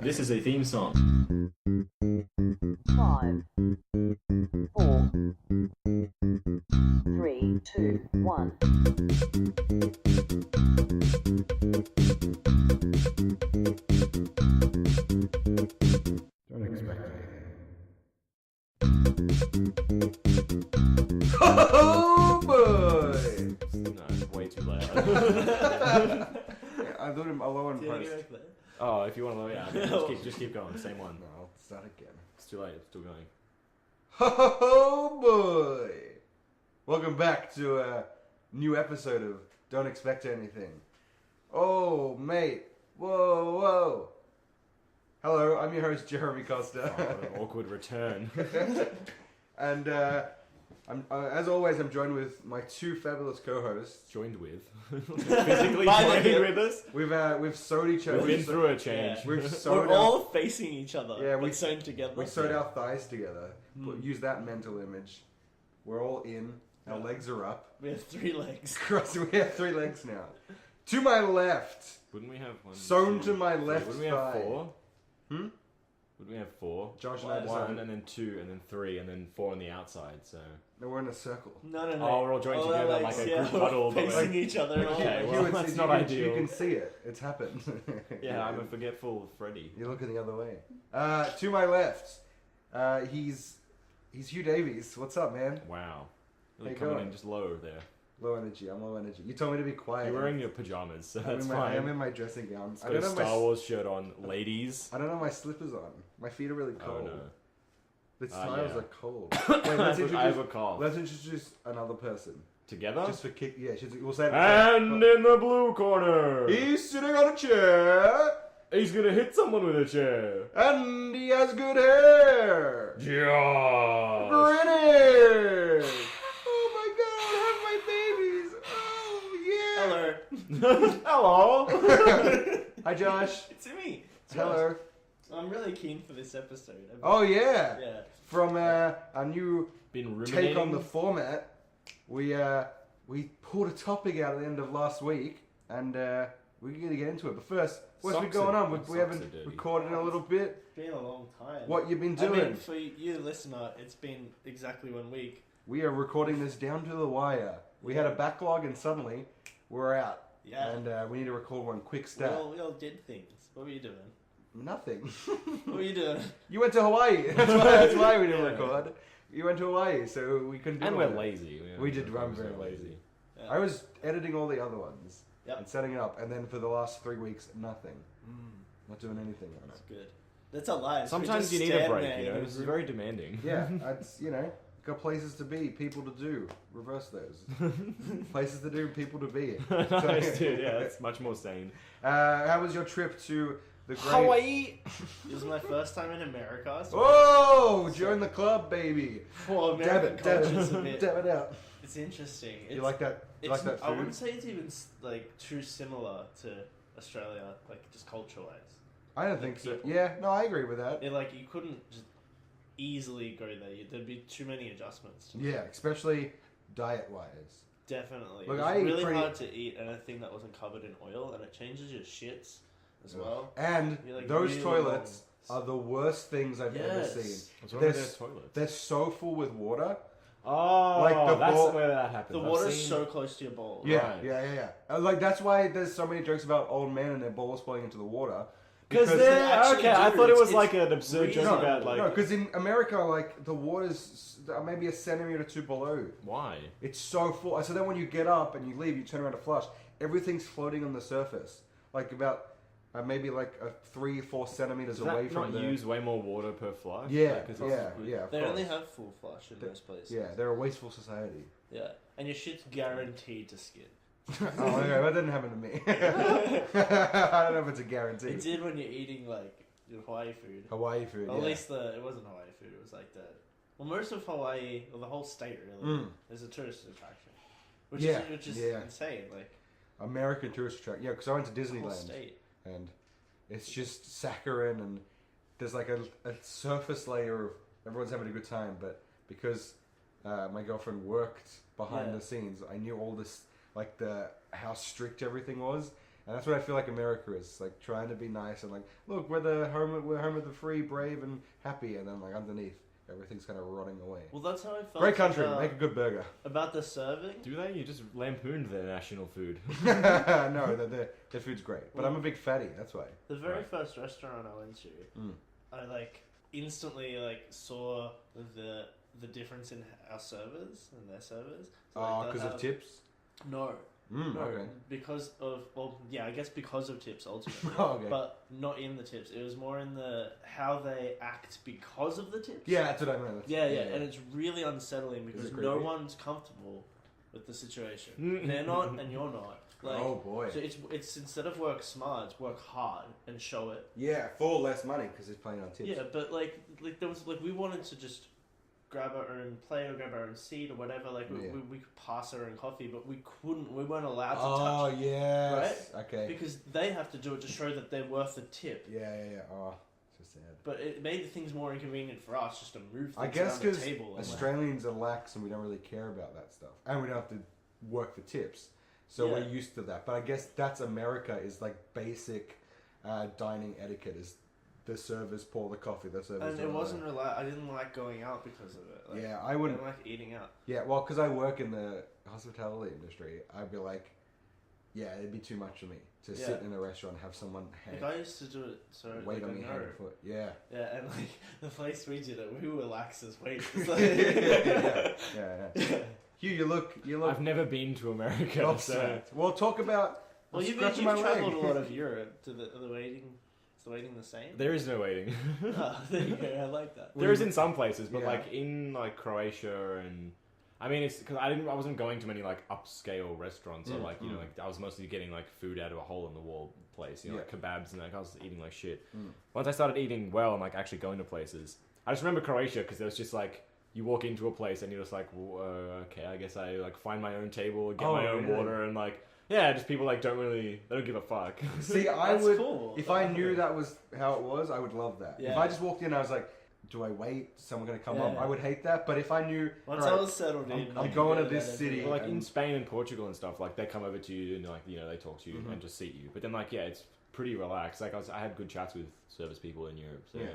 This is a theme song. 5, 4, 3, 2, 1. Don't expect anything. Oh boy! No, it's way too loud. I thought I'll lower and post. Oh, if you want to, yeah, just keep going. Same one. No, I'll start again. It's too late. It's still going. Oh boy! Welcome back to a new episode of Don't Expect Anything. Oh, mate. Whoa, whoa. Hello, I'm your host, Jeremy Costa. Oh, what an awkward return. And as always, I'm joined with my two fabulous co-hosts. Joined with. Physically joined with us. We've sewed each other. We've been through a change. Yeah. We've sewed We're all facing each other. Yeah, but sewn together. We sewed our thighs together. Use that mental image. We're all in. Our legs are up. We have 3 legs. We have 3 legs now. To my left, Wouldn't we have one? sewn two, to my three? left Wouldn't we thigh. have 4? Hmm? Would we have 4? Josh and I One, decided. and then 2, and then 3, and then 4 on the outside, so... No, we're in a circle. No. Oh, we're all joined together our like legs, a group huddle, but facing like- each other. And all Okay, that. well, Hugh, that's you not can, ideal. You can see it. It's happened. Yeah, I'm a forgetful Freddy. You're looking the other way. To my left, he's Hugh Davies. What's up, man? Wow. How Really you coming going? in just low there. Low energy. I'm low energy. You told me to be quiet. You're wearing your pajamas, so that's I fine. am in my dressing gown. Got a Star Wars shirt on, ladies. I don't have my slippers on. My feet are really Oh cold. no. The tiles yeah. are cold. Wait, I have a cough. let's introduce another person. Together? Just for kick. Yeah, we'll say it. And in the blue corner, He's sitting on a chair, he's gonna hit someone with a chair. and he has good hair. Josh. British. Oh my God, have my babies. Oh yeah. Hello. Hi, Josh. It's me. It's Hello. Josh. I'm really keen for this episode. Oh yeah. Yeah. From a new Been ruminating. take on the format, we pulled a topic out at the end of last week, and we're gonna get into it. But first, what's been Socks going are- on? We socks haven't are dirty. recorded in a little bit. It's been a long time. What you been I doing? mean, for you, listener, it's been exactly 1 week. We are recording this down to the wire. We had a backlog, and suddenly we're out. Yeah. And we need to record one quick We stat. all did things. What were you doing? Nothing. What were you doing? You went to Hawaii. That's why we didn't Yeah. record. You went to Hawaii, so we couldn't do And all we're that. lazy. We did run very lazy. Yeah. I was editing all the other ones Yep. and setting it up, and then for the last 3 weeks, nothing. Not doing anything on That's it. good. That's our lives. We Sometimes just you need a stand break, there you know? and This is very demanding. Yeah, got places to be, people to do. Reverse those. Places to do, people to be. Nice, dude. Yeah, it's much more sane. How was your trip to the great... Hawaii. This is my first time in America. So Oh, join the club, baby. for Dab American it, dab culture, it's a it, bit. dab it out. It's interesting. It's, You like that? You like that I food? wouldn't say it's even like too similar to Australia, like just culture-wise. I don't the think so. people. Yeah, no, I agree with that. It like you couldn't just easily go there. There'd be too many adjustments. To Yeah, especially diet-wise. Definitely. Look, It's I eat really pretty- hard to eat anything that wasn't covered in oil, and it changes your shits as well. And You're, like, those really toilets long. are the worst things I've ever Yes. seen. What's wrong They're with s- their toilets? They're so full with water. Oh, like the that's ball- where that happens. The I've water's seen- so close to your bowl. Yeah, Right. yeah. Like that's why there's so many jokes about old men and their balls falling into the water. Because they they're actually okay. I do. thought it was It's like an absurd real. joke no, about like no, because in America, like the water's maybe a centimeter or two below. why. It's so full. So then when you get up and you leave, you turn around to flush. Everything's floating on the surface, like about maybe like 3-4 centimeters Does away that from not the. use way more water per flush? Yeah, Like, 'cause it's yeah, good. yeah. Of They course. only have full flush in most places. Yeah, they're a wasteful society. Yeah. And your shit's guaranteed to skid. Oh, okay, that didn't happen to me. I don't know if it's a guarantee. It did when you're eating like your Hawaii food. Hawaii food. Or yeah. at least it wasn't Hawaii food. It was like well, most of Hawaii, or the whole state really, is a tourist attraction, which is yeah. insane. Like American tourist attraction. Yeah, because I went to the whole Disneyland state. and it's just saccharine and there's like a surface layer of everyone's having a good time, but because my girlfriend worked behind Yeah. the scenes, I knew all this, like how strict everything was, And that's what I feel like America is, like trying to be nice and like, look, we're home of the free, brave, and happy, and then like underneath, everything's kind of rotting away. Well, that's how I felt. Great country, make a good burger. About the serving. Do they? You just lampooned their national food. No, their food's great, but I'm a big fatty. That's why. The very first restaurant I went to, I like instantly like saw the difference in our servers and their servers. So, because of tips. No. No, okay. because of I guess because of tips ultimately, Okay. but not in the tips. It was more in the how they act because of the tips. Yeah, that's what I meant. Yeah, and it's really unsettling because no creepy? one's comfortable with the situation. They're not, and you're not. Like, oh boy. So it's instead of work smart, it's work hard and show it. Yeah, for less money because it's playing on tips. Yeah, but like there was like we wanted to just grab our own plate or grab our own seat or whatever. Like we could pass our own coffee, but we couldn't. We weren't allowed to touch. Oh yes. Right? Okay. Because they have to do it to show that they're worth the tip. Yeah. Oh, so sad. But it made things more inconvenient for us just to move things I guess around the table. Australians are lax and we don't really care about that stuff, and we don't have to work for tips, so we're used to that. But I guess that's America is like basic dining etiquette is. The servers pour the coffee. The servers. And it wasn't I didn't like going out because of it. Like, yeah, I wouldn't. I didn't like eating out. Yeah, well, because I work in the hospitality industry, I'd be like, yeah, it'd be too much for me to sit in a restaurant and have someone like I used to do it. So wait like, on me hand and foot. Yeah. Yeah, and like the place we did it, we were lax as waiters. Yeah. Hugh, you look. I've never been to America. So. Well, talk about. Well, you've traveled a lot of Europe. To the waiting. Is the waiting the same? There is no waiting. Oh, there you go. I like that. There is in some places, but like in like Croatia and I mean it's because I wasn't going to many like upscale restaurants or like you know like I was mostly getting like food out of a hole in the wall place, you know, like kebabs and like I was eating like shit. Once I started eating well and like actually going to places, I just remember Croatia because there was just like you walk into a place and you're just like okay, I guess I like find my own table, get my own water and like. Yeah, just people like they don't give a fuck. See, I would, cool. If I knew that was how it was, I would love that. Yeah. If I just walked in, I was like, do I wait? Is someone going to come up? I would hate that. But if I knew, once I was settled in, I'm going to this city. Well, like in Spain and Portugal and stuff, like they come over to you and like you know they talk to you and just seat you. But then like it's pretty relaxed. Like I had good chats with service people in Europe. So yeah,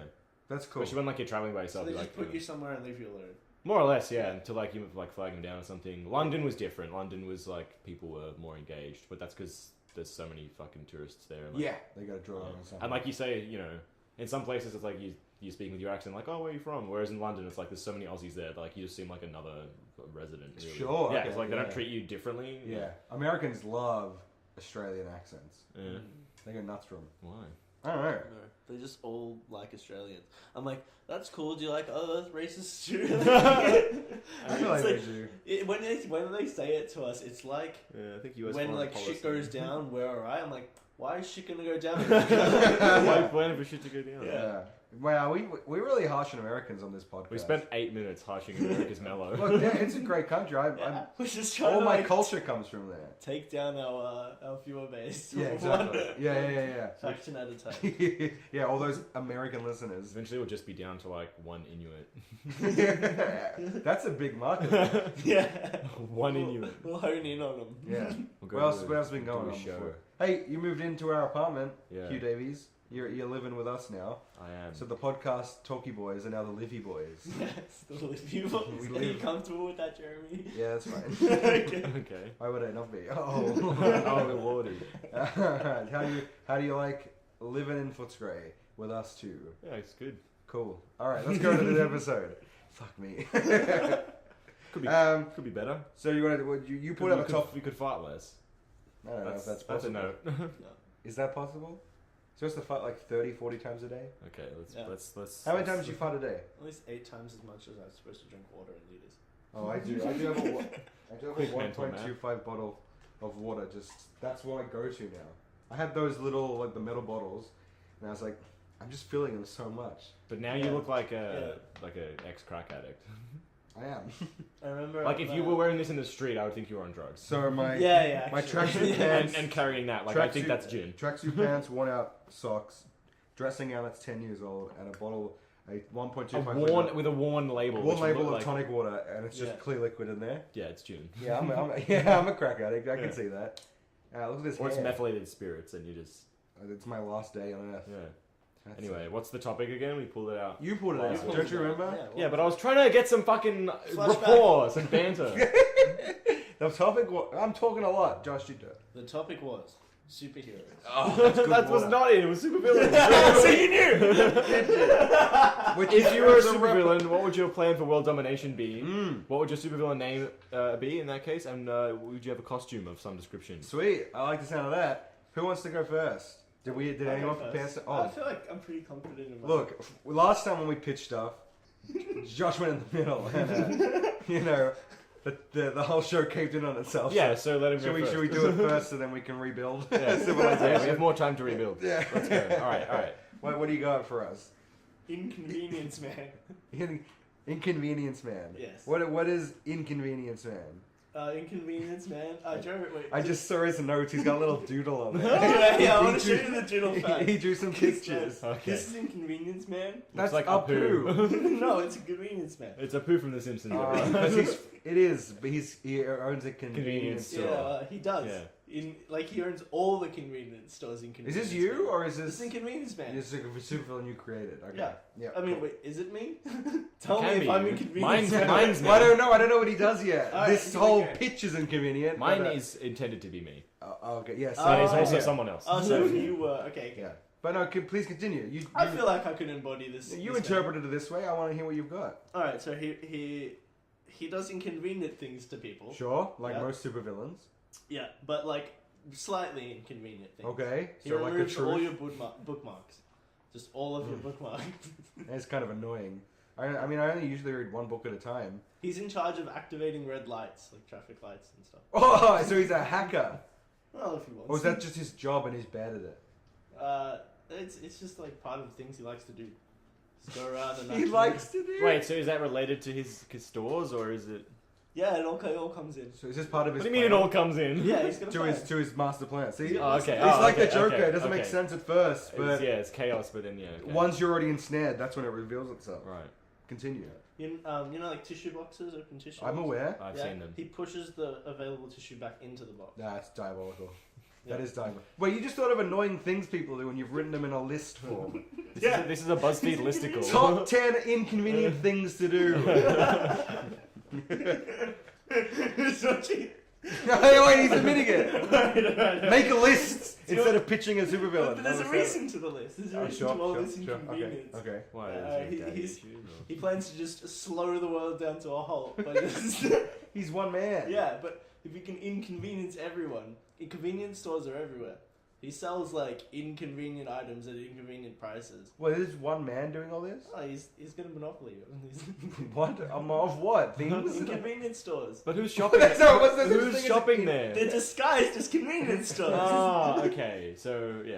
that's cool. Especially when like you're traveling by yourself. So they just put you somewhere and leave you alone. More or less, yeah. Until like you like flag them down or something. London was different. London was like people were more engaged, but that's because there's so many fucking tourists there. Like, they got to draw on something. And like you say, you know, in some places it's like you speak with your accent, like, oh, where are you from? Whereas in London, it's like there's so many Aussies there, that, like you just seem like another resident. Really. Sure. Yeah, it's like they don't treat you differently. Yeah, Americans love Australian accents. Yeah. They go nuts for them. Why? I don't know. No, they just all like Australians. I'm like, that's cool. Do you like other races too? I feel like they do. When they say it to us, it's like I think US when like shit goes down, we're alright. I'm like, why is shit gonna go down? Why plan for shit to go down? Yeah. Wow, we're really harsh on Americans on this podcast. We spent 8 minutes harshing America's mellow. Look, it's a great country. We're just trying all to, my like, culture comes from there. Take down our viewer base. Yeah, exactly. Yeah. Faction at a time. Yeah, all those American listeners. Eventually, we'll just be down to like one Inuit. That's a big market. Yeah. One Inuit. We'll hone in on them. Yeah. What else has been going on before? Hey, you moved into our apartment, Hugh Davies. You're living with us now. I am. So the podcast Talkie Boys are now the Livy Boys. Yes, the Livy Boys. Are you comfortable with that, Jeremy? Yeah, that's fine. Okay. Why would I not be? Oh, lordy. How do you like living in Footscray with us two? Yeah, it's good. Cool. All right, let's go to the episode. Fuck me. Could be better. So you put out the top. We could fight less. I don't know if that's That's a possible. note. Is that possible? Supposed to fight like 30, 40 times a day? Okay, let's. How many times do you fight a day? At least 8 times as much as I'm supposed to drink water in liters. Oh, I do. I do have a Quick mental 1.25 bottle of water. That's what I go to now. I had those little like the metal bottles, and I was like, I'm just filling them so much. But now you look like a ex-crack addict. I am. I remember. Like if you were wearing this in the street, I would think you were on drugs. So my my tracksuit pants and carrying that, like I think that's gin. Tracksuit pants, worn out socks, dressing gown that's 10 years old, and a bottle, a 1.25 with a worn label. Worn label of tonic water, and it's just clear liquid in there. Yeah, it's gin. Yeah, I'm a crack addict. I can see that. Look at this Or it's hair. methylated spirits, and you just It's my last day on Earth. yeah. That's Anyway, it. what's the topic again? We pulled it out. You pulled it You out. pulled Don't you remember? Yeah, but I was trying to get some fucking Flashback. rapport, some banter. The topic I'm talking a lot. Josh, you do it. The topic was superheroes. Oh, That was not it. It was supervillain. So you knew! Which If you were a is supervillain, what would your plan for world domination be? Mm. What would your supervillain name be in that case? And would you have a costume of some description? Sweet. I like the sound of that. Who wants to go first? Did anyone prepare? I feel like I'm pretty confident in my Look, last time when we pitched stuff, Josh went in the middle, and you know, the whole show caved in on itself. Yeah, so let him Should go we, first. should we do it first so then we can rebuild Yeah, civilization? we have more time to rebuild. Yeah. Let's go. All right. What do you got for us? Inconvenience Man. Inconvenience Man. Yes. What is Inconvenience Man? Inconvenience Man. Joe, wait. I just saw his notes. He's got a little doodle on there. yeah, I want to He show you the doodle drew- fact. he drew some pictures. Okay. This is Inconvenience Man. That's like a Apu. poo. No, it's a Convenience Man. It's a poo from The Simpsons. It is, but he owns a convenience Convenience store. store. He does. Yeah. He owns all the convenience stores in Is Convenience this you Man. or is This is this? Inconvenience Man. This is a supervillain you created. Okay. Yeah. Yeah. I mean, cool. wait, is it me? Tell me Can if be. I'm Inconvenience Man. Mine's Well, I me. don't know. I don't know what he does yet. Alright, This here whole we go. pitch is inconvenient. Mine but, is intended to be me, okay. Yeah. So but it's Oh, also yeah. someone else. Oh, so you were okay. Yeah. But no. Please continue. I feel like I could embody this. You this interpreted it this way. I want to hear what you've got. All right, so he does inconvenient things to people. Sure. Like Yeah. most supervillains. Yeah, but like slightly inconvenient things. Okay. He So like the removes all truth. your bookmarks. Just all of your bookmarks. It's kind of annoying. I mean, I only usually read one book at a time. He's in charge of activating red lights, like traffic lights and stuff. Oh, so he's a hacker. Well, if he wants. Or is that just his job and he's bad at it? It's just like part of the things he likes to do. Just go around and He activate- likes to do. Wait, so is that related to his stores, or is it? Yeah, it all comes in. So is this part of his? What do you mean it plan? all comes in? Yeah, he's gonna to his master plan? See, Yeah. Oh, okay. it's Oh, like okay, the Joker. okay, It doesn't make okay. sense at first, but It's chaos, but then okay. once you're already ensnared, that's when it reveals itself. Right, Continue. You know, like tissue boxes, open tissue. I'm boxes? aware. I've Yeah, seen them. He pushes the available tissue back into the box. That's diabolical. Yeah. That is diabolical. Wait, you just thought of annoying things people do, and you've written them in a list form. This is a BuzzFeed listicle. Top 10 inconvenient things to do. It's not cheap. Hey, wait, he's admitting it. Right. Make a list Do you instead want- of pitching a supervillain. But there's a That was- reason to the list. There's a Oh, reason to all this inconvenience. Okay. Why? Uh, Is it daddy he's- issues, or- He plans to just slow the world down to a halt. By just He's one man. yeah, but if you can inconvenience everyone, convenience stores are everywhere. He sells like inconvenient items at inconvenient prices. Well, is one man doing all this? Oh, he's got a monopoly on these What? Of what? Things? inconvenience stores. But who's shopping? So what's the Who's thing is- shopping there? They're disguised as convenience stores. Ah, okay. So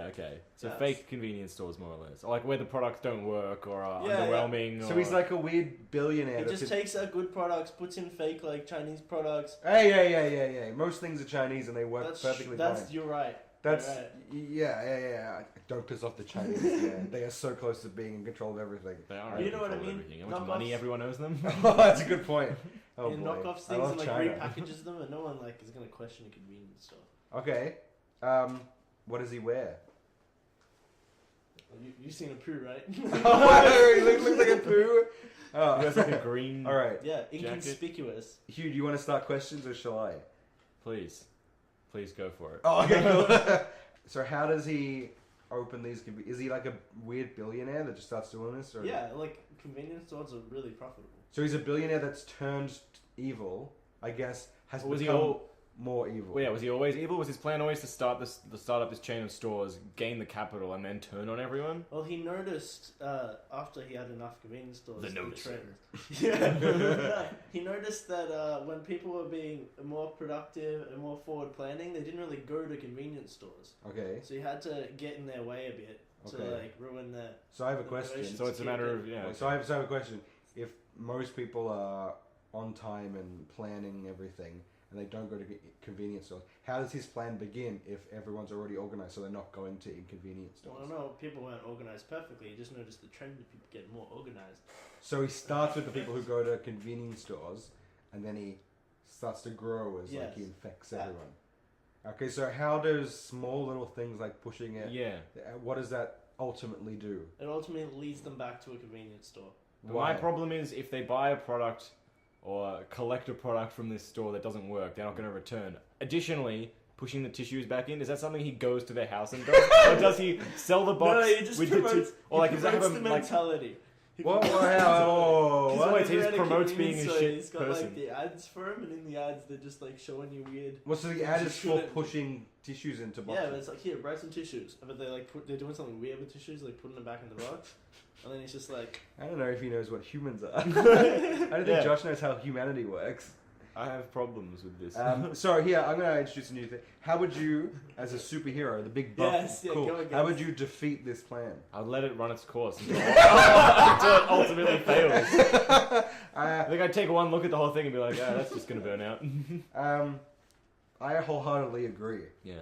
okay. So Yes. fake convenience stores, more or less, or like where the products don't work or are Yeah, underwhelming. So or... he's like a weird billionaire. He that just could- takes out good products, puts in fake like Chinese products. Hey. Most things are Chinese and they work perfectly That's fine. you're right. That's You're right. yeah. Don't piss off the Chinese, man. They are so close to being in control of everything. They are. You in know what I control of mean? everything. How much money Knockoffs. everyone owes them. Oh, that's a good point. Oh He boy. knockoffs I things love and like China. repackages them, and no one like is gonna question a convenience store. Okay. What does he wear? Well, you've seen a poo, right? Oh, he looks like a poo. He Oh. has like a green. All right, Yeah, inconspicuous. Hugh. Do you want to start questions or shall I? Please go for it. Oh, okay. Cool. So how does he open these? Is he like a weird billionaire that just starts doing this? Or? Yeah, like convenience stores are really profitable. So he's a billionaire that's turned evil. I guess has Was he become all? more evil. Well, yeah, was he always evil? Was his plan always to start up this chain of stores, gain the capital, and then turn on everyone? Well, he noticed after he had enough convenience stores. The noticer. trend. Yeah. He noticed that when people were being more productive and more forward planning, they didn't really go to convenience stores. Okay. So he had to get in their way a bit to Okay. like ruin their. So I have a question. So it's a matter of So I have a question. If most people are on time and planning everything, and they don't go to convenience stores, how does his plan begin if everyone's already organized, so they're not going to inconvenience Well, stores? no, people weren't organized perfectly. He just noticed the trend of people getting more organized. So he starts with the people who go to convenience stores, and then he starts to grow as like he Yes. infects Yeah. everyone. Okay, so how does small little things like pushing it? Yeah. What does that ultimately do? It ultimately leads them back to a convenience store. But my problem is if they buy a product or collect a product from this store that doesn't work, they're not going to return. Additionally, pushing the tissues back in, is that something he goes to their house and does? Or does he sell the box No, he just with promotes, or like, he is that promotes him, the like, mentality. What? He's What? He just at a promotes being convenience a store, shit He's got person. like the ads for him, and in the ads they're just like showing you weird. Well, so the ad is for pushing tissues into boxes. Yeah, but it's like, here, write some tissues. But they're doing something weird with tissues, like putting them back in the box. And then he's just like... I don't know if he knows what humans are. I don't think Josh knows how humanity works. I have problems with this. So here, I'm going to introduce a new thing. How would you, as a superhero, the big buff, Yes, yeah, cool, go against- how would you defeat this plan? I'll let it run its course until it ultimately fails. I think I'd take one look at the whole thing and be like, yeah, that's just going to burn out. I wholeheartedly agree. Yeah.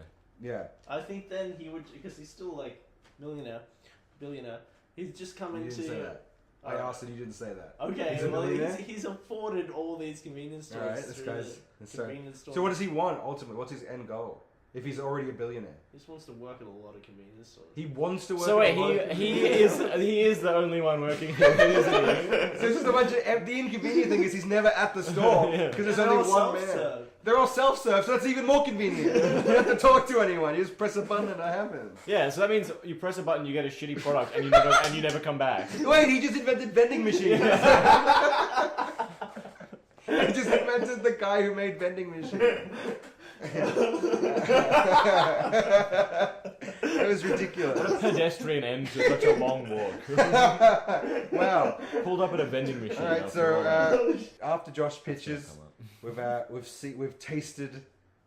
Yeah. I think then he would... Because he's still like billionaire. He's just come You into... didn't say that. I asked and you didn't say that. Okay, He's a well, millionaire? he's afforded all these convenience stores. Alright, this through guy's... the convenience store. So what does he want, ultimately? What's his end goal? If he's already a billionaire. He just wants to work at a lot of convenience stores. He wants to work So at wait, a lot of- he is the only one working here, isn't he? So it's just a bunch of... The inconvenient thing is he's never at the store. Yeah. Because there's They're only all one man. self-serve. They're all self-serve, so that's even more convenient. You don't have to talk to anyone. You just press a button and it happens. Yeah, so that means you press a button, you get a shitty product, and you never come back. Wait, he just invented vending machines. He just invented the guy who made vending machines. That was ridiculous. What a pedestrian end to such a long walk. Wow. Pulled up at a vending machine. All right, after all. so after Josh pitches, Come up. we've tasted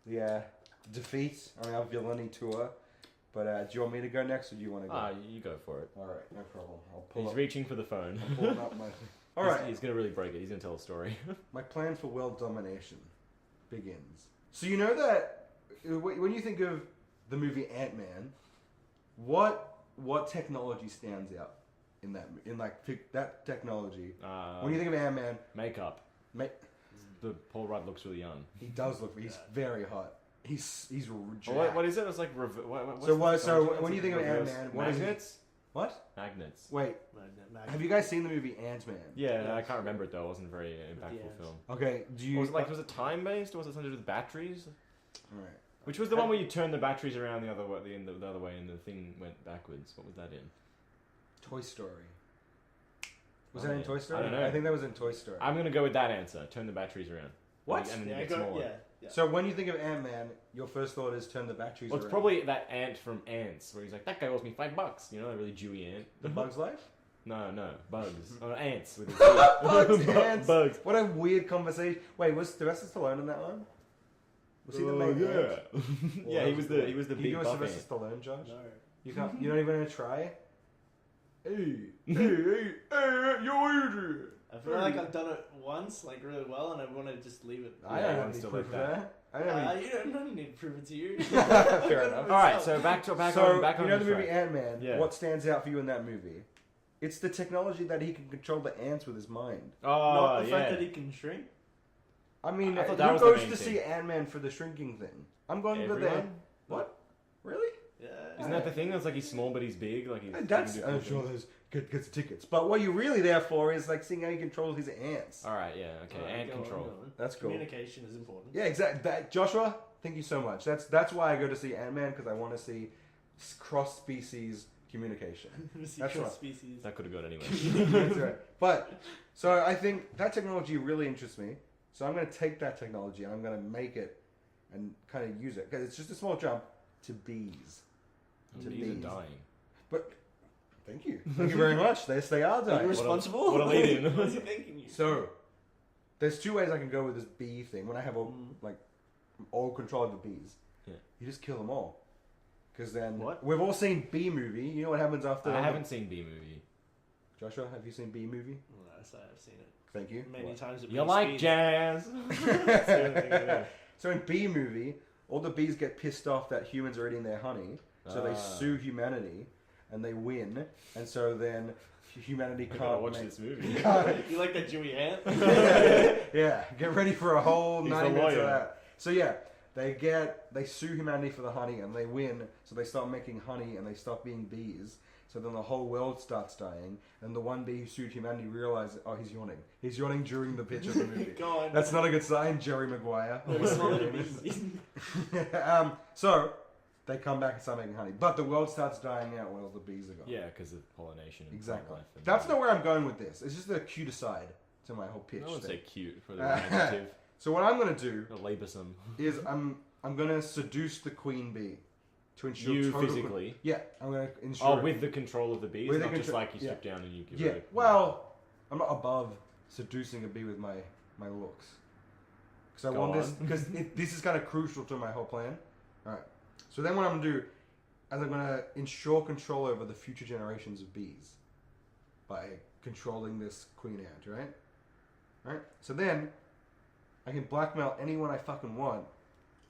the defeat on our villainy tour. But do you want me to go next, or do you want to go? You go for it. All right, no problem. I'll pull He's up. reaching for the phone. I'm pulling up my. All right. He's gonna really break it. He's gonna tell a story. My plan for world domination begins. So you know that when you think of the movie Ant-Man, what technology stands out in that that technology? When you think of Ant-Man, Makeup. The Paul Rudd looks really young. he does look. He's very hot. He's What, what is it? It's like so when you think of Ant-Man, what is it? magnets? What? Magnets. Wait, have you guys seen the movie Ant-Man? Yeah, Yeah. I can't remember it though. It wasn't a very impactful end. film. Okay, do you Was it time based or was it something to do with batteries? All right. Which was the one where you turned the batteries around the other way, the other way, and the thing went backwards. What was that in? Toy Story. Was Oh, that in yeah. Toy Story? I don't know. I think that was in Toy Story. I'm gonna go with that answer. Turn the batteries around. What? And then you Yeah, get smaller. yeah. So when you think of Ant-Man, your first thought is turn the batteries Well, it's around. probably that ant from Ants, where he's like, that guy owes me $5. You know, a really Jewy ant. The Bug's Life? No, bugs. Oh, ants with his Bugs, ants. Bugs. What a weird conversation. Wait, was Sylvester Stallone in that one? Was he the main ant? Yeah, he was the Can big you do a buff Sylvester ant. Stallone, Josh? No. You can't. You're not even gonna try. Hey, you're Adrian. I feel like I've done it once, like really well, and I want to just leave it. I Yeah, don't have one's any still proof of like that. that. I don't have any. You don't need to prove it to you. Fair enough. All right, so back So on you know the the movie track. Ant-Man. Yeah. What stands out for you in that movie? It's the technology that he can control the ants with his mind. Oh, Not the yeah. fact that he can shrink. I mean, I thought who that was the goes main to thing. see Ant-Man for the shrinking thing? I'm going to the. Everyone? What? Really? Yeah. Isn't that the thing? That's like he's small but he's big. Like he's. That's. he can do I'm cool sure things. there's gets tickets. But what you're really there for is like seeing how he controls his ants. All right, yeah, okay, Alright, ant go on, control. go on. That's cool. Communication is important. Yeah, exactly. That Joshua, thank you so much. That's why I go to see Ant-Man, because I want to see cross-species communication. Secret right. species. That could have gone anyway. That's right. But so I think that technology really interests me. So I'm going to take that technology and I'm going to make it and kind of use it, because it's just a small jump to bees. To Bees are bees. dying. But thank you very much. They are Are you dying. responsible? what a lead-in. What is he thinking? You? So there's two ways I can go with this bee thing. When I have all control of the bees, Yeah. you just kill them all. Because then What? we've all seen Bee Movie. You know what happens after? I haven't seen B movie. Joshua, have you seen Bee Movie? Yes, I've seen it Thank you. many What? times. at You Big like Speed. jazz? That's the only thing I know. So in Bee Movie, all the bees get pissed off that humans are eating their honey, so they sue humanity, and they win, and so then humanity I gotta can't watch make- this movie. You like that Jewy ant? Yeah, get ready for a whole He's 90 the minutes of lawyer. that. So yeah, they sue humanity for the honey and they win, so they start making honey and they stop being bees. So then the whole world starts dying, and the one bee who sued humanity realizes, oh, he's yawning. He's yawning during the pitch of the movie. Go on. That's not a good sign, Jerry Maguire. So they come back and start making honey, but the world starts dying out when all the bees are gone. Yeah, because of pollination. And Exactly. life and That's not where I'm going with this. It's just the cute aside to my whole pitch. I wouldn't thing. say cute for the adjective. So what I'm going to do Laboursome. is I'm going to seduce the queen bee to ensure You total physically? Yeah, I'm going to ensure. Oh, with the control of the bees? With the Not just control- like you strip down and you give Yeah. it a... Well, I'm not above seducing a bee with my looks. Because I Go want this. on. Because this is kind of crucial to my whole plan. All right. So then what I'm going to do is I'm going to ensure control over the future generations of bees by controlling this queen ant, right? All right. So then I can blackmail anyone I fucking want.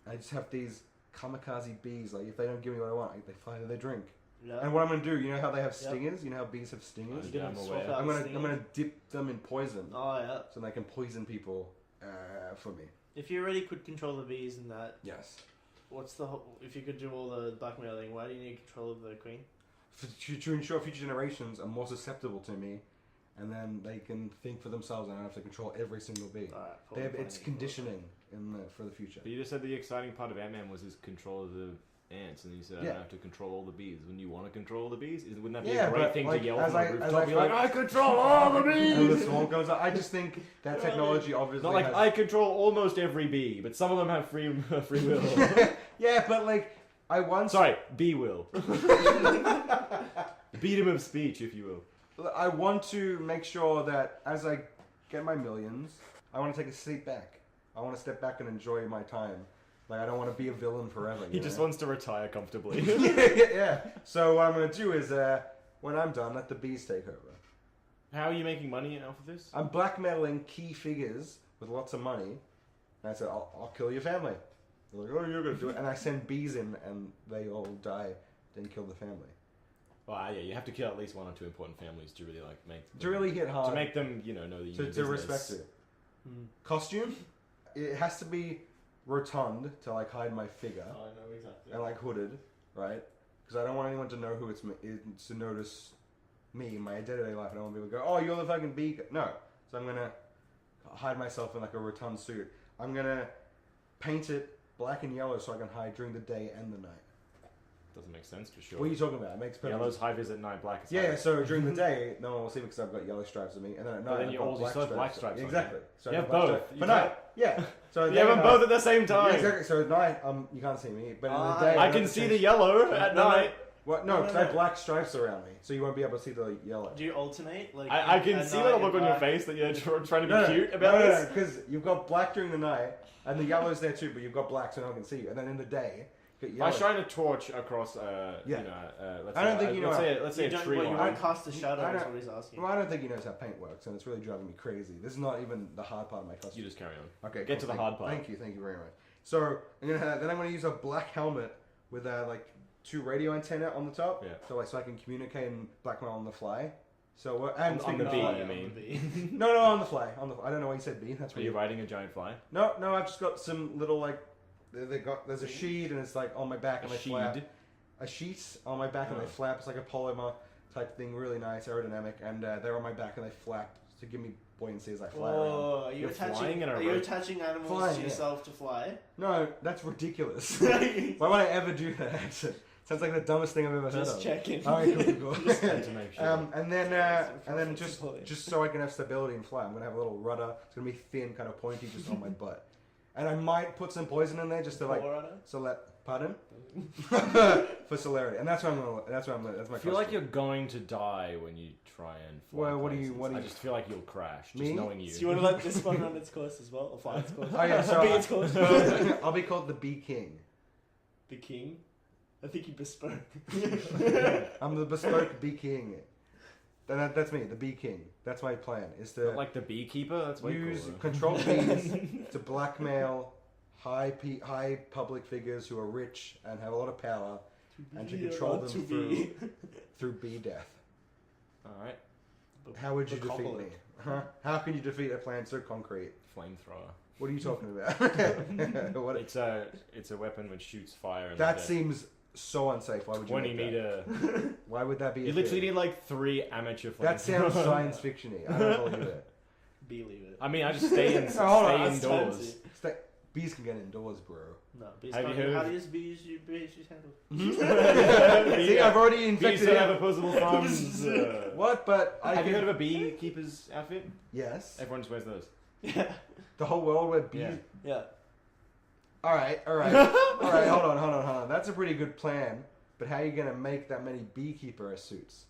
I just have these kamikaze bees. Like if they don't give me what I want, they fly to their drink. Yeah. And what I'm gonna do, you know how they have stingers? You know how bees have stingers? Yeah, I'm aware. I'm gonna dip them in poison, Oh yeah. so they can poison people for me. If you already could control the bees and that, Yes. what's the if you could do all the blackmailing? Why do you need control of the queen? To ensure future generations are more susceptible to me, and then they can think for themselves, and I don't have to control every single bee. Alright. It's conditioning for the future. But you just said the exciting part of Ant-Man was his control of the ants, and you said I don't have to control all the bees. Wouldn't you want to control all the bees? Wouldn't that be a great thing to yell from the rooftop? Be like, I control all the bees! And the swarm goes out. I just think that technology obviously Not like has... I control almost every bee, but some of them have free will. Yeah, but like, I once... Sorry, bee will. Beat him of speech, if you will. I want to make sure that as I get my millions, I want to take a seat back. I want to step back and enjoy my time. Like, I don't want to be a villain forever. He just wants to retire comfortably. yeah. So what I'm going to do is, when I'm done, let the bees take over. How are you making money off of this? I'm blackmailing key figures with lots of money. And I said, I'll kill your family. They're like, oh, you're going to do it. And I send bees in, and they all die, then kill the family. Well, yeah, you have to kill at least one or two important families to really like make them, To really hit hard. to make them, know that you mean to business. respect it. Costume, it has to be rotund to like hide my figure, I know exactly. and like hooded, right? Because I don't want anyone to know who it's to notice me in my day-to-day life. I don't want people to go, oh, you're the fucking bee. No. So I'm gonna hide myself in like a rotund suit. I'm gonna paint it black and yellow so I can hide during the day and the night. Doesn't make sense for sure. What are you talking about? It makes perfect Yellow's high vis at night, black is Yeah, high. so during the day, no one will see me because I've got yellow stripes on me, and then at night, then I've you got also still have black stripes on you. Exactly. So You I've have got black both. stripes. You For can't- night, yeah. So You have them both at the same time. Yeah, exactly. So at night, you can't see me, but in the day, I can see the yellow at night. What? No, because I have black stripes around me, so you won't be able to see the yellow. Do you alternate? Like I can at see night that and look on your black? face that you're trying to be cute about no, this. because you've got black during the night, and the yellow's there too, but you've got black so no one can see you. And then in the day, you get I yellow. shine a torch across, Yeah. let's I don't think you know let's say You a don't, tree well, you line. won't cast a shadow. I Is don't- what he's asking. Well, I don't think he knows how paint works, and it's really driving me crazy. This is not even the hard part of my costume. You just carry on. Okay, Get to the hard part. Thank you very much. So then I'm gonna use a black helmet with like 2 radio antenna on the top. Yeah. So I can communicate and blackmail on the fly. So and On speaking the of bee, fly- you mean? No, on the fly. I don't know why you said bee. That's Are you weird. riding a giant fly? No, I've just got some little like there's a sheet and it's like on my back and A they flap. sheet? A sheet on my back and Oh. they flap. It's like a polymer type thing, really nice, aerodynamic, and they're on my back and they flap to give me buoyancy as I fly around. Whoa, are you You're flying attaching? in a Are you rope. attaching animals Flying, to yeah. yourself to fly? No, that's ridiculous. Why would I ever do that? Sounds like the dumbest thing I've ever heard Just of. checking. Alright, cool. Just had to make sure. And then Flexibility. just so I can have stability and fly, I'm gonna have a little rudder. It's gonna be thin, kind of pointy, just on my butt. And I might put some poison in there just to like pardon for celerity. And that's what I'm gonna. That's my. I feel like you're going to die when you try and fly. Well, what do places. you- I just feel like you'll crash. Just Me? knowing you. So you want to let this one run its course as well, or fly its course? Oh yeah, so Be its course. I'll be called the Bee King. The king. I think you bespoke. I'm the bespoke Bee King. That's me, the Bee King. That's my plan. Is to Not like the beekeeper. That's way use cooler. control bees to blackmail high public figures who are rich and have a lot of power, and to control them through bee death. All right. How would you The defeat me? coppola. Huh? How can you defeat a plan so concrete? Flamethrower. What are you talking about? What? It's a weapon which shoots fire. And That seems so unsafe. Why would you 20 make that? meter. Why would that be? You a literally thing? need like 3 amateur flamethrowers. That sounds science fiction-y. I don't believe it. Believe it. I mean, I just stay Hold on, stay that's indoors. Bees can get indoors, bro. No, bees Have you can't- heard how of- do you bees handle? See, I've already Bees infected don't have him. opposable thumbs. What? But I Have you can... heard of a beekeeper's outfit? Yes. Everyone just wears those. Yeah. The whole world where bees... Yeah. Yeah. All right. Hold on. That's a pretty good plan. But how are you gonna make that many beekeeper suits?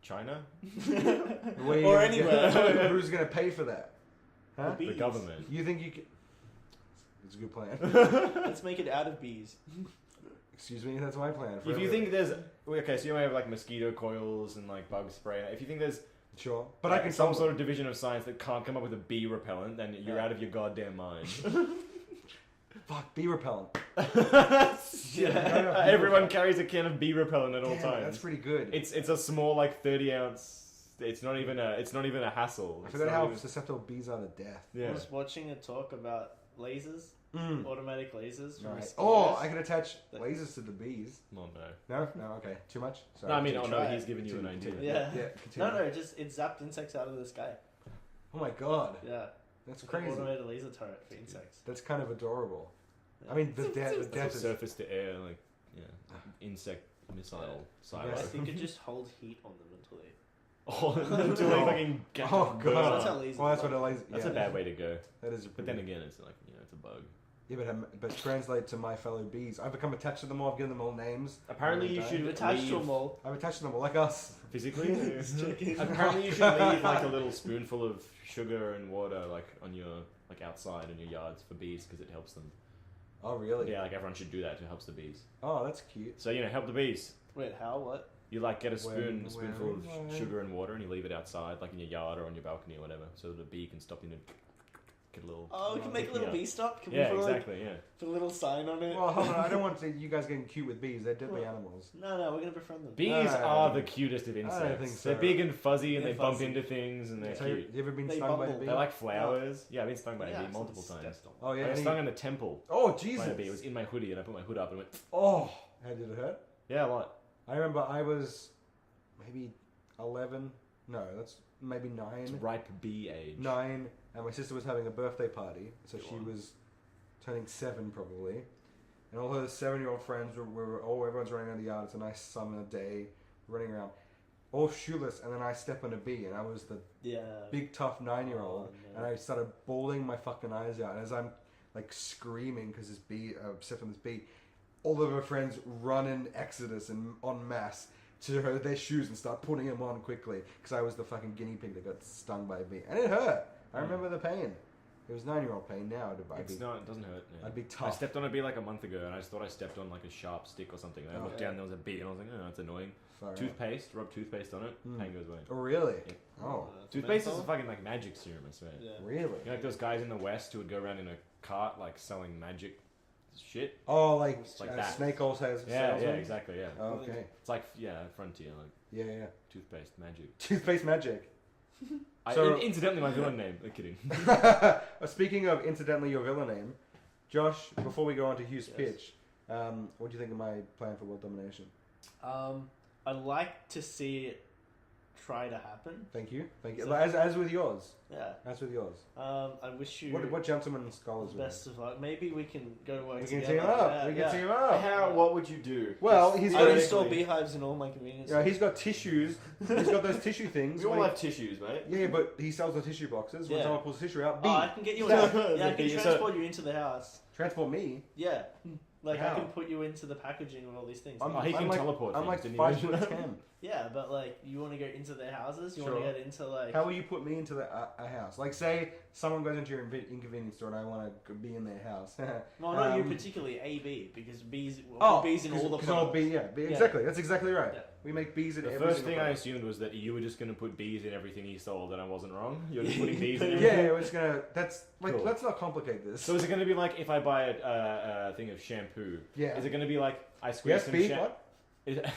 China? Where you Or gonna- anywhere. Who's gonna pay for that? Huh? The The bees. government. You think you can? It's a good plan. Let's make it out of bees. Excuse me. That's my plan. If you think there's... Okay, so you might have like mosquito coils and like bug spray. If you think there's sure, but I can some solve sort of division of science that can't come up with a bee repellent, then you're Yeah. out of your goddamn mind. Fuck bee repellent. Yeah. Everyone carries a can of bee repellent at all Damn, times. that's pretty good. It's a small like 30-ounce. It's not even a hassle. I It's forgot not how even- susceptible bees are to death. Yeah. I was watching a talk about lasers, automatic lasers. From Right. mosquitoes. Oh, I can attach lasers to the bees. Well, no. No, okay, too much. Sorry. No, I mean, to oh no, try he's it. giving you an idea. Continue. Yeah. Continue. No, just it zapped insects out of the sky. Oh my god, Yeah. that's It's an crazy. automated laser turret for insects. That's kind of adorable. Yeah. I mean, the It's death a is. surface to air, like, insect missile Yeah. silo. Yes. Like, you could just hold heat on them until they. Oh, until they fucking get Oh burn god. up. That's how lasers Well, that's work. what a laser. That's yeah, a bad way to go. That is. But then again, it's like, it's a bug. Yeah, but translate to my fellow bees. I've become attached to them all. I've given them all names. Apparently, you Right. should You attach to leave them all. I've attached to them all, like us. physically. Just checking. Apparently, you should leave like a little spoonful of sugar and water, like on your outside in your yards for bees because it helps them. Oh really? Yeah, like everyone should do that. It helps the bees. Oh, that's cute. So help the bees. Wait, how? What? You like get a When- spoonful of when- sugar and water, and you leave it outside, like in your yard or on your balcony or whatever, so that a bee can stop in and get a little. Oh, we can make a little yeah. bee stop. Can Yeah, we put, exactly. Yeah. put a little sign on it? Well, hold on. I don't want you guys getting cute with bees. They're deadly animals. No, we're gonna befriend them. Bees No. are the cutest of I don't insects. think so. They're big and fuzzy, and They're they bump fuzzy. into things, and they're So, cute. you ever been They stung by a bumble. bee? They're like flowers. Yeah, I've been stung by Yeah, a bee I've multiple stepped times. on Oh I yeah. was any- stung in the temple Oh by Jesus. a bee. It was in my hoodie, and I put my hood up and went, Oh, how did it hurt? yeah, a lot. I remember I was maybe 11. No, that's maybe 9. It's ripe bee age. 9, and my sister was having a birthday party, so Go she on. was turning 7 probably, and all her 7-year-old friends were everyone's running around the yard. It's a nice summer day, running around, all shoeless, and then I step on a bee, and I was the Yeah. big tough 9-year-old, Oh, no. and I started bawling my fucking eyes out, and as I'm like screaming because this bee, stepped on this bee, all of her friends run in exodus and en masse to their shoes and start putting them on quickly because I was the fucking guinea pig that got stung by a bee, and it hurt. I remember the pain. It was 9-year-old pain. Now I'd be It doesn't hurt. Yeah. I'd be I tough. stepped on a bee like a month ago, and I just thought I stepped on like a sharp stick or something. And I Oh. looked down, there was a bee, and I was like, oh, that's annoying. Far out. Toothpaste, rub toothpaste on it, pain goes away. Oh really? Yeah. Oh Toothpaste is a menthol? fucking like magic serum, I swear. Yeah. really? You know, like those guys in the West who would go around in a cart like selling magic shit. Oh, like, Like that. Snake Oil says. Yeah, salesman? exactly, yeah. Oh, okay. It's like Frontier, like Yeah. toothpaste magic. Toothpaste magic. Incidentally, my villain name. I'm kidding. Speaking of incidentally your villain name, Josh. Before we go on to Hugh's Yes. pitch, what do you think of my plan for world domination? I'd like to see it try to happen. Thank you. So- As with yours. Yeah. As with yours. I wish you What gentlemen and scholars would best of luck. Maybe we can go to work we can together. team up. Yeah, We can yeah. team up. How? What would you do? Well, he's I got install beehives in all my convenience. Yeah, he's got tissues. He's got those tissue things. We all where- have tissues, mate. Yeah, but he sells the tissue boxes. When Yeah. someone pulls the tissue out, Oh, I bee. can get you. So- Yeah, I can bee- so- transport you into the house. Transport me. Yeah, like How? I can put you into the packaging of all these things. Oh, he can like, teleport I'm things, like didn't he 5'10". Yeah, but like you want to go into their houses. You Sure. want to get into like. How will you put me into a house? Like, say someone goes into your Inconvenience store and I want to be in their house. Well, not you Um, particularly. AB because bees. Oh, bees in all the because all products. bee, yeah, bee, exactly. That's exactly right. Yeah. We make bees in The every first single thing I product. assumed was that you were just going to put bees in everything he sold, and I wasn't wrong. You're just putting bees in Yeah, everything. yeah, it's gonna. That's like. Cool. Let's not complicate this. So is it going to be like if I buy a thing of shampoo? Yeah. Is it going to be like I squeeze Yes, some bee. shampoo? What?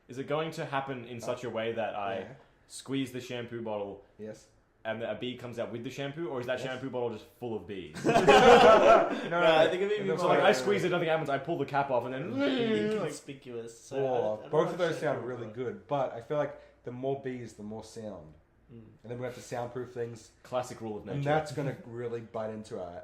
Is it going to happen in such a way that I squeeze the shampoo bottle, Yes. and a bee comes out with the shampoo, or is that shampoo bottle just full of bees? No, I think it'd be looks So more like I squeeze it, nothing happens. I pull the cap off, and then inconspicuous. So I don't both know of those if sound shampoo really would- good, but I feel like the more bees, the more sound. And then we have to soundproof things, classic rule of nature. and that's going to really bite into our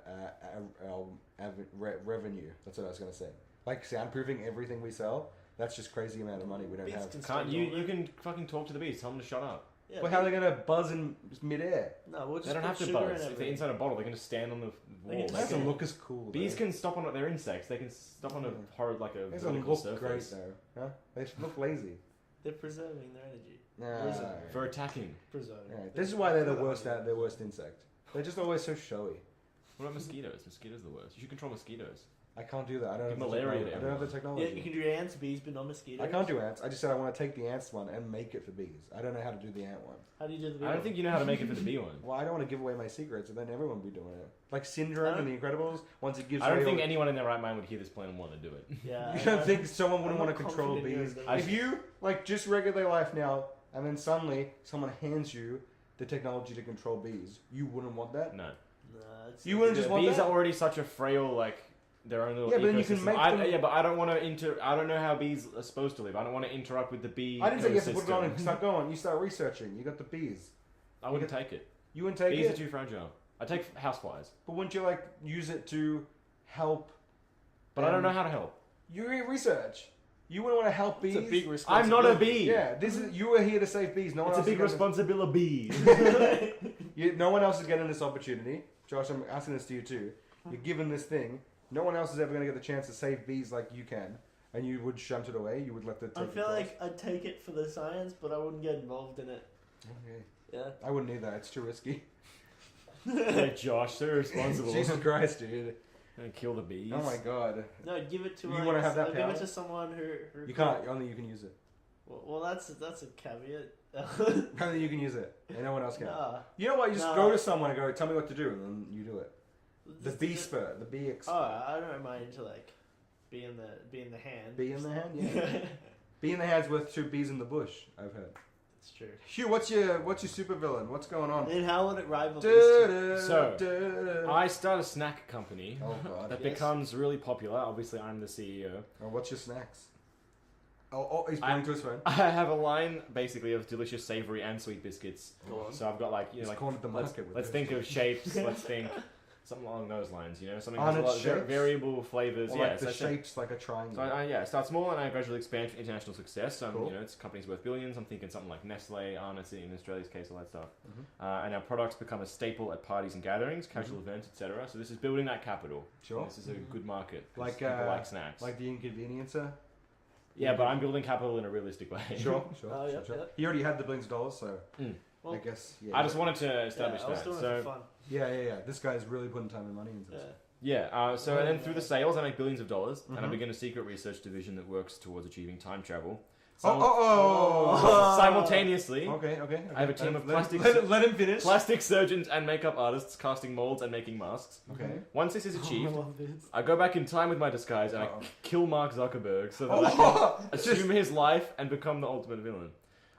revenue. That's what I was going to say. Like soundproofing everything we sell, that's just crazy amount of money we don't Bees have. can Can't stay you? dormant. You can fucking talk to the bees. Tell them to shut up. Yeah, But how are they going to buzz in midair? No, we'll just They don't put have to sugar buzz. in If they're everything. inside a bottle, they can just stand on the They can wall. It just doesn't Okay. look as cool. Bees though. can stop on it. They're insects. They can stop on a hard like a It doesn't vertical look surface great though. Huh? They look lazy. They're preserving their energy. Nah. for attacking. Preserving. Alright, this is why they're the worst. Their worst insect. They're just always so showy. What about mosquitoes? Mosquitoes are the worst. You should control mosquitoes. I can't do that. I don't Give have the malaria to technology. I don't have the Yeah, technology. you can do ants, bees, but not mosquitoes. I can't do ants. I just said I want to take the ants one and make it for bees. I don't know how to do the ant one. How do you do the bee I don't one? think you know how to make it for the bee one. Well, I don't want to give away my secrets, and then everyone will be doing it. Like Syndrome and The Incredibles. Once it gives I don't away think all- anyone in their right mind would hear this plan and want to do it. Yeah. You don't think someone I'm wouldn't want not to control confident you're bees? gonna- If you like just regular life now, and then suddenly someone hands you the technology to control bees, you wouldn't want that. No. Nah, it's You wouldn't The just want bees that? are already such a frail, like, their own little Yeah, but then you can ecosystem. make them- Yeah, but I don't want to I don't know how bees are supposed to live. I don't want to interrupt with the bee I didn't say you have to put it on and ecosystem. start going. You start researching. You got the bees. I wouldn't take it. You wouldn't take Bees it, are too fragile. I take houseflies. but wouldn't you like use it to help? But I don't know how to help. You research. You wouldn't want to help bees. It's a big I'm responsibility. not a bee. Yeah, this is you are here to save bees. No one It's a else big is getting responsibility. no one else is getting this opportunity. Josh, I'm asking this to you too. You're given this thing. No one else is ever going to get the chance to save bees like you can, and you would shunt it away. You would let the. I feel like I'd take it for the science, but I wouldn't get involved in it. Okay. Yeah. I wouldn't either. It's too risky. Hey, Josh, so responsible. Jesus Christ, dude. Gonna kill the bees. Oh my God. No, I'd give it to. You like, wanna have that I'd give power? it to someone who You can't. Only you can use it. Well, that's a caveat. Only you can use it, and no one else can. Nah. You know what? You just No. go to someone and go, "Tell me what to do," and then you do it. The Just- bee spurt, the bee Oh, expert. I don't mind to like be in the hand. Bee in the hand, yeah. Bee in the hand's worth two bees in the bush. I've heard. It's true. Hugh, what's your supervillain? What's going on? Then how would it rival these two? So, I start a snack company Oh God. that Yes. becomes really popular. Obviously, I'm the CEO. Oh, what's your snacks? Oh, he's pointing to his phone. I have a line basically of delicious, savory, and sweet biscuits. Go on. So I've got like He's like cornered the market with let's this. think of shapes. Let's think something along those lines. Something On has a lot its of shapes? variable flavors. Or Yeah, like the so shape's like a triangle. So I start small and I gradually expand to international success. So Cool. it's companies worth billions. I'm thinking something like Nestle, Arnott in Australia's case, all that stuff. Mhm. And our products become a staple at parties and gatherings, casual events, etc. So this is building that capital. Sure. This is a good market. 'cause Like, people like snacks. Like the Inconveniencer. Yeah, but I'm building capital in a realistic way. Sure. Oh, yeah, yeah. He already had the billions of dollars, so Well, I guess. Yeah. I just wanted to establish yeah, I was that. doing it So for fun. Yeah. This guy's really putting time and money into this. Yeah. so and then through the sales, I make billions of dollars, and I Mhm. begin a secret research division that works towards achieving time travel. Oh. Simultaneously, Okay. I have a team of plastic Let him finish. plastic surgeons and makeup artists casting molds and making masks. Okay. Once this is achieved, I love this. I go back in time with my disguise and I Uh-oh. kill Mark Zuckerberg so that I Oh, can assume his life and become the ultimate villain.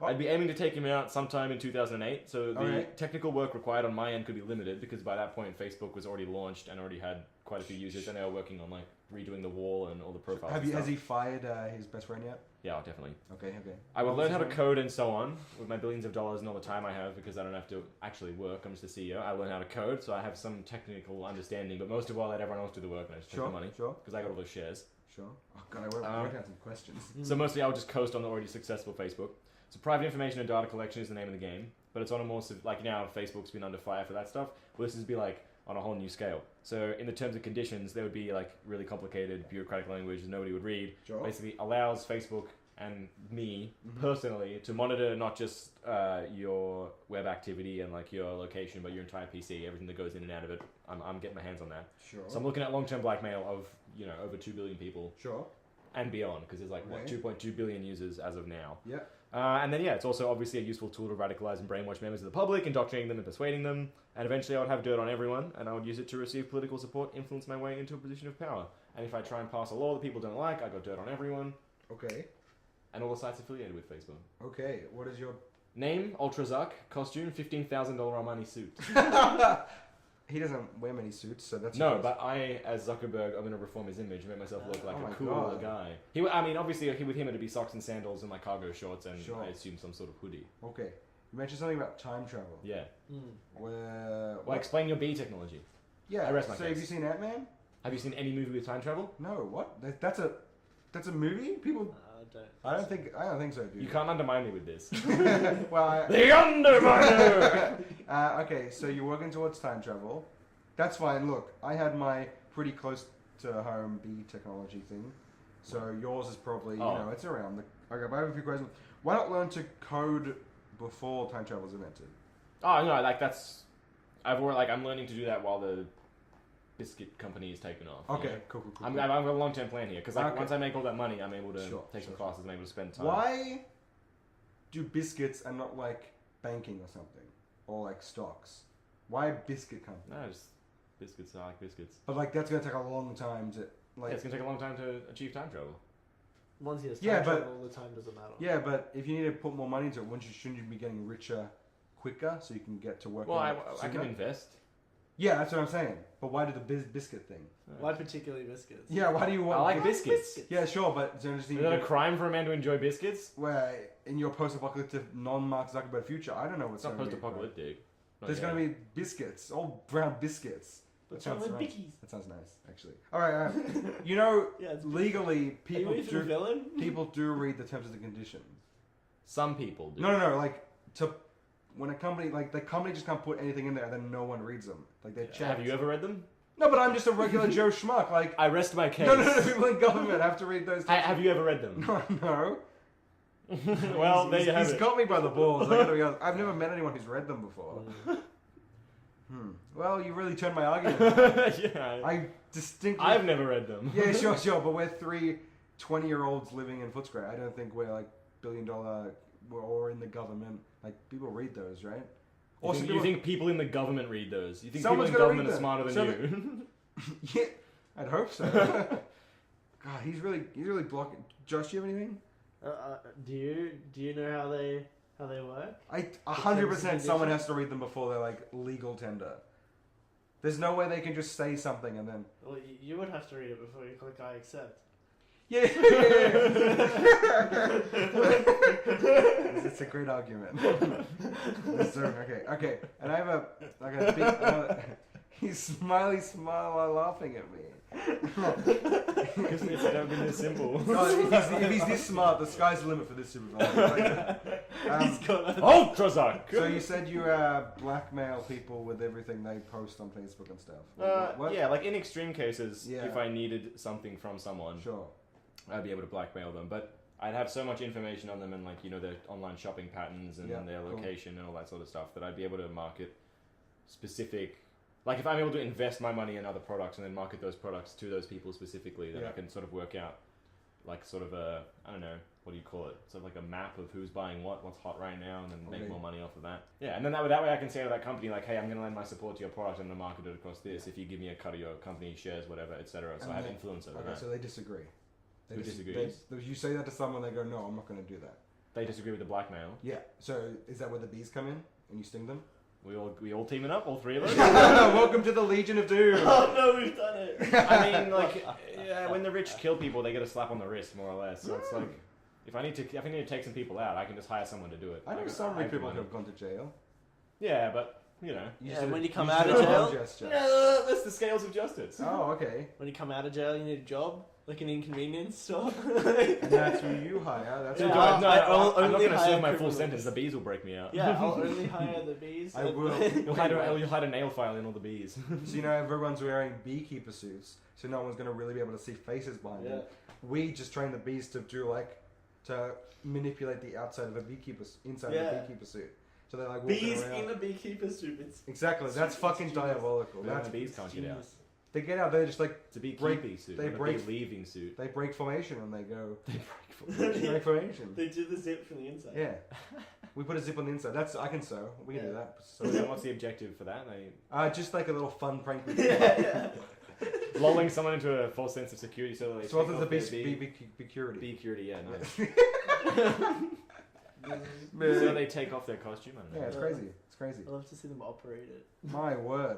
Oh. I'd be aiming to take him out sometime in 2008, so the Okay. technical work required on my end could be limited because by that point Facebook was already launched and already had quite a few users, and they were working on like redoing the wall and all the profiles. and Has stuff. he fired his best friend yet? Yeah, definitely. Okay. I will What was learn his how to name? code and so on with my billions of dollars and all the time I have because I don't have to actually work. I'm just the CEO. I learn how to code, so I have some technical understanding. But most of all, I let everyone else do the work and I just take the money Sure. because I got all those shares. Oh God, I wrote down some questions. So mostly I'll just coast on the already successful Facebook. So private information and data collection is the name of the game, but it's on a more like now Facebook's been under fire for that stuff. Well, this is be like on a whole new scale. So in the terms and conditions, there would be like really complicated bureaucratic language that nobody would read. Sure. Basically allows Facebook and me Mhm. personally to monitor not just your web activity and like your location, but your entire PC, everything that goes in and out of it. I'm getting my hands on that. Sure. So I'm looking at long-term blackmail of over 2 billion people Sure. and beyond because there's like Right. 2.2 billion users as of now. Yeah. And then it's also obviously a useful tool to radicalize and brainwash members of the public, indoctrinating them and persuading them. And eventually I would have dirt on everyone, and I would use it to receive political support, influence my way into a position of power. And if I try and pass a law that people don't like, I got dirt on everyone, Okay. and all the sites affiliated with Facebook. Okay. What is your Name, Ultra-Zuck. Costume, $15,000 Armani suit. He doesn't wear many suits, so that's... No, but I, as Zuckerberg, I'm going to reform his image and make myself look like a cool guy. Obviously, with him, it'd be socks and sandals and like cargo shorts and I assume some sort of hoodie. Okay. You mentioned something about time travel. Yeah. Where... Well, explain your bee technology. Yeah, I rest my so case. have you seen Ant-Man? Have you seen any movie with time travel? No, what? That's a movie? People... I don't think so, dude. You can't undermine me with this. Well, The Underminer! okay, so you're working towards time travel. That's fine. Look, I had my pretty close to home bee technology thing. So yours is probably, it's around the... Okay, but I have a few questions. Why not learn to code before time travel was invented? Oh, no, like that's... I'm learning to do that while the biscuit company is taken off. Okay, cool. I've got a long-term plan here, because once I make all that money, I'm able to take some classes and I'm able to spend time. Why do biscuits and not like banking or something? Or like stocks? Why a biscuit company? No, just biscuits. I like biscuits. But like that's going to take a long time to... like. Yeah, it's going to take a long time to achieve time travel. Once he has time travel, the time doesn't matter. Yeah, but if you need to put more money into it, shouldn't you be getting richer quicker so you can get to work? Well, I can invest. Yeah, that's what I'm saying. But why do the biscuit thing? Why particularly biscuits? Yeah, why do you want... I like biscuits. Yeah, sure, but... Is that a crime for a man to enjoy biscuits? Where, in your post-apocalyptic, non-Mark Zuckerberg future, I don't know what's going to be. It's not post-apocalyptic. There's going to be biscuits. All brown biscuits. That sounds nice. That sounds nice, actually. Alright, legally, people do read the terms and the conditions. Some people do. No, when a company, the company just can't put anything in there and then no one reads them. Like, they're checked. Have you ever read them? No, but I'm just a regular Joe schmuck. Like, I rest my case. No, people in government have to read those things. Have you ever read them? No. Well, there you have it. He's got me by the balls. I gotta be honest. I've never met anyone who's read them before. Well, you really turned my argument. Yeah. I've never read them. Yeah, sure, but we're 3 20-year-olds living in Footscray. I don't think we're like billion-dollar or in the government. Like, people read those, right? Also, you think people in the government read those? You think Someone's people in gonna government are read smarter than you? Yeah, I'd hope so. God, he's really blocking. Josh, do you have anything? Do you know how they work? 100% someone has to read them before they're like legal tender. There's no way they can just say something and then... Well, you would have to read it before you click I accept. Yeah. It's a great argument. Okay. And I have a big... he's smiley smile while laughing at me. Because it's never been this simple. No, if he's this smart, the sky's the limit for this supervisor. Ultra-Zuck! So you said you blackmail people with everything they post on Facebook and stuff. What? Yeah, like in extreme cases, if I needed something from someone, sure, I'd be able to blackmail them. But I'd have so much information on them and like their online shopping patterns and their location and all that sort of stuff that I'd be able to market specific. Like, if I'm able to invest my money in other products and then market those products to those people specifically, then I can sort of work out, like, sort of a, I don't know, what do you call it? Sort of like a map of who's buying what's hot right now, and then make more money off of that. Yeah, and then that way I can say to that company, like, hey, I'm going to lend my support to your product and I'm going to market it across this if you give me a cut of your company shares, whatever, etc. So I have influence over that. Okay, so they disagree. Who disagrees? You say that to someone, they go, no, I'm not going to do that. They disagree with the blackmail. Yeah, so is that where the bees come in and you sting them? We all teaming up, all three of us? Welcome to the Legion of Doom. Oh no, we've done it. I mean, like, when the rich kill people, they get a slap on the wrist, more or less. So it's like, if I need to take some people out, I can just hire someone to do it. I know some rich people who have gone to jail. Yeah, but when you come out of jail, no, that's the scales of justice. Oh, okay. When you come out of jail, you need a job. Like an Inconvenience store. And that's who you hire. That's I'm not going to serve my full sentence. The bees will break me out. Yeah, I'll only hire the bees. I will. You'll hide a nail file in all the bees. So everyone's wearing beekeeper suits, so no one's going to really be able to see faces behind them. We just train the bees to to manipulate the outside of a beekeeper, inside of a beekeeper suit. So they're like walking bees around. in a beekeeper suit. Exactly. That's fucking diabolical. That's bees can't get out. They get out there just like it's a beekeeping suit. They break leaving suit. They break formation and they go. They break formation. They do the zip from the inside. Yeah, we put a zip on the inside. I can sew. We can do that. So then, what's the objective for that? Just like a little fun prank. Lulling someone into a false sense of security, so they. So what's the security? Security, yeah. Nice. So they take off their costume. I don't know. Yeah, it's crazy. It's crazy. I'd love to see them operate it. My word.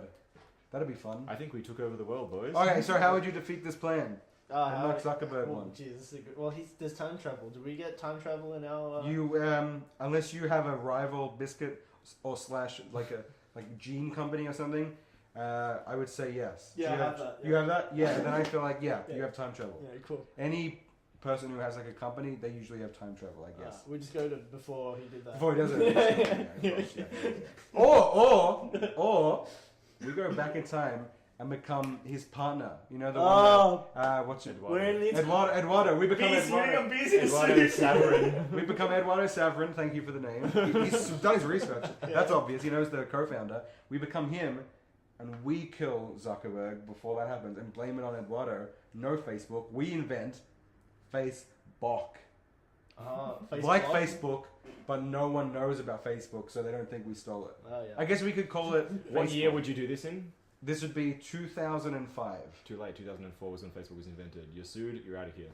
That'd be fun. I think we took over the world, boys. Okay, so how would you defeat this plan? The how Mark Zuckerberg well, one. Geez, this is a good, well, there's time travel. Do we get time travel in our? You unless you have a rival biscuit or slash like gene company or something, I would say yes. Yeah, Do I have that. You have that? Yeah. Then I feel like Yeah. you have time travel. Yeah, cool. Any person who has like a company, they usually have time travel, I guess. We just go to before he did that. Before he does it. Or we go back in time and become his partner. You know the one that, what's it? We're in the Eduardo. We become Eduardo. Eduardo Saverin. We become Eduardo Saverin. Thank you for the name. He's done his research. That's obvious. He knows the co-founder. We become him, and we kill Zuckerberg before that happens and blame it on Eduardo. No Facebook. We invent Facebook. Like Facebook, but no one knows about Facebook, so they don't think we stole it. Oh, yeah. I guess we could call it. What Facebook. year would you do this in? This would be 2005. Too late. 2004 was when Facebook was invented. You're sued. You're out of here.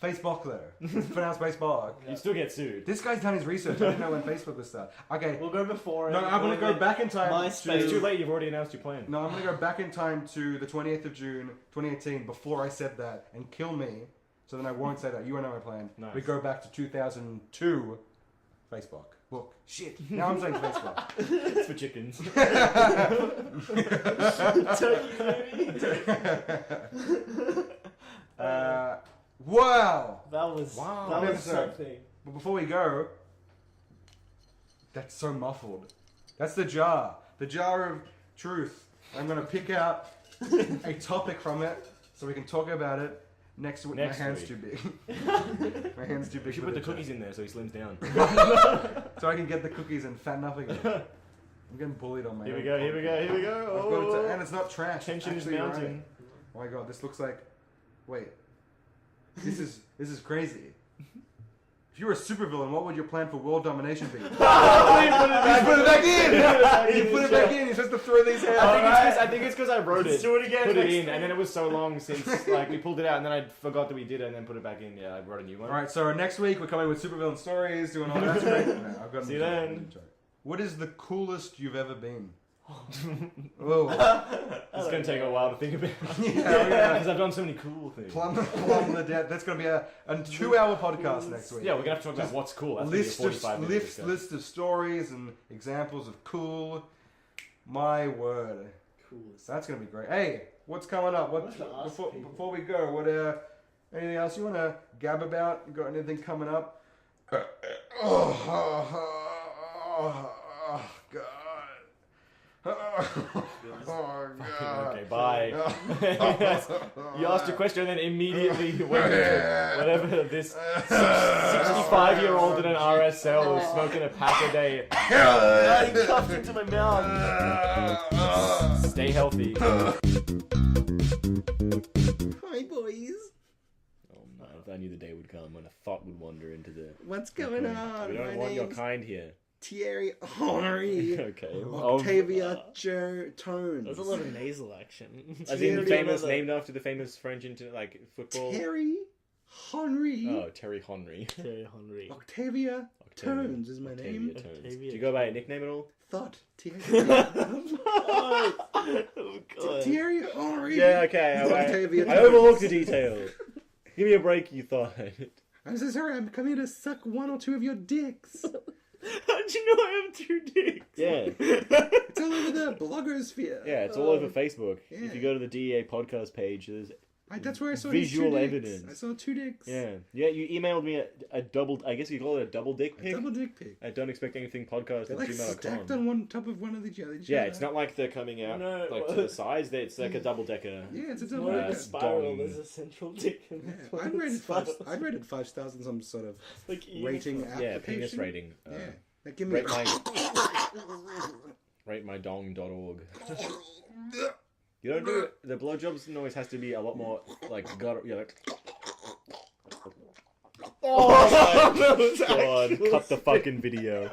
Facebook though. It's pronounced Facebook. You'd still get sued. This guy's done his research. I didn't know when Facebook was started. Okay. We'll go before. No, I'm going to go back in time. MySpace. It's too late. You've already announced your plan. No, I'm going to go back in time to the 28th of June, 2018, before I said that, and kill me. So then I won't say that. You won't know my plan. Nice. We go back to 2002. Facebook. Look, shit. Now I'm saying Facebook. It's for chickens. Wow. That was something. But before we go, that's so muffled. That's the jar of truth. I'm gonna pick out a topic from it so we can talk about it next week. My hand's too big. My hand's too big. We should put the cookies in there so he slims down. So I can get the cookies and fatten up again. I'm getting bullied on my Here own we go. Here we go. Here we I've go. got it Oh. to- and it's not trash. Tension is Actually, you're mounting. right. Oh my god, this looks like. Wait. This is crazy. If you were a supervillain, what would your plan for world domination be? You put it back in! You put it back in! You're supposed to throw these out. I think it's because I wrote it. Let's do it again Put it next in, week. and then it was so long since like we pulled it out, and then I forgot that we did it, and then put it back in. Yeah, I wrote a new one. Alright, so next week we're coming with supervillain stories, doing all that. That's great. No, I've got See you then. What is the coolest you've ever been? Whoa. It's gonna take a while to think about. Yeah, Because I've done so many cool things. plumb the debt. That's going to be a 2-hour podcast next week. Yeah, we're gonna have to talk about what's cool. That's List gonna be a 45-minute discussion. list of stories and examples of cool. My word. Cool. That's going to be great. Hey, what's coming up? What What to ask people? before we go? What anything else you want to gab about? You got anything coming up? Oh God. Oh God. Okay, bye. You asked a question and then immediately went into whatever this 65-year-old in an RSL was smoking a pack a day. He cuffed into my mouth. Stay healthy. Hi, boys. Oh no, if I knew the day would come when a thought would wander into the... What's going on? We don't My want your name's kind here. Thierry Henry. Okay. Octavia Tones. There's a lot of nasal action. As in Thierry famous, Henry. named after the famous French football... Terry Henry. Oh, Terry Henry. Thierry Henry. Octavia Tones is my Octavia name. Tones. Octavia Do you go by a nickname at all? Thought Thierry. Oh, God. Thierry Henry. Yeah, okay. Octavia I Tones. overlooked a detail. Give me a break, you thought. I'm so sorry. I'm coming here to suck one or two of your dicks. How'd you know I have 2 dicks? Yeah. It's all over the blogosphere. Yeah, it's all over Facebook. Yeah. If you go to the DEA podcast page, there's... That's where I saw Visual his 2 dicks. evidence. I saw 2 dicks. Yeah. Yeah, you emailed me a double... I guess you call it a double dick A pic? double dick pic. I don't expect anything podcast They're at like stacked gmail.com. on one top of one of each other. Yeah, it's not like they're coming out No, like to the sides. It's like a double-decker. Yeah, it's a It's double not like decker. a spiral. dong. There's a central dick. In Yeah, the I'd rate it 5 stars on some sort of Like rating uniform. application. Yeah, penis rating. Yeah, like give me Rate ratemydong.org. You don't do it. The blowjobs noise has to be a lot more like like. Oh, that was God, cut the fucking video.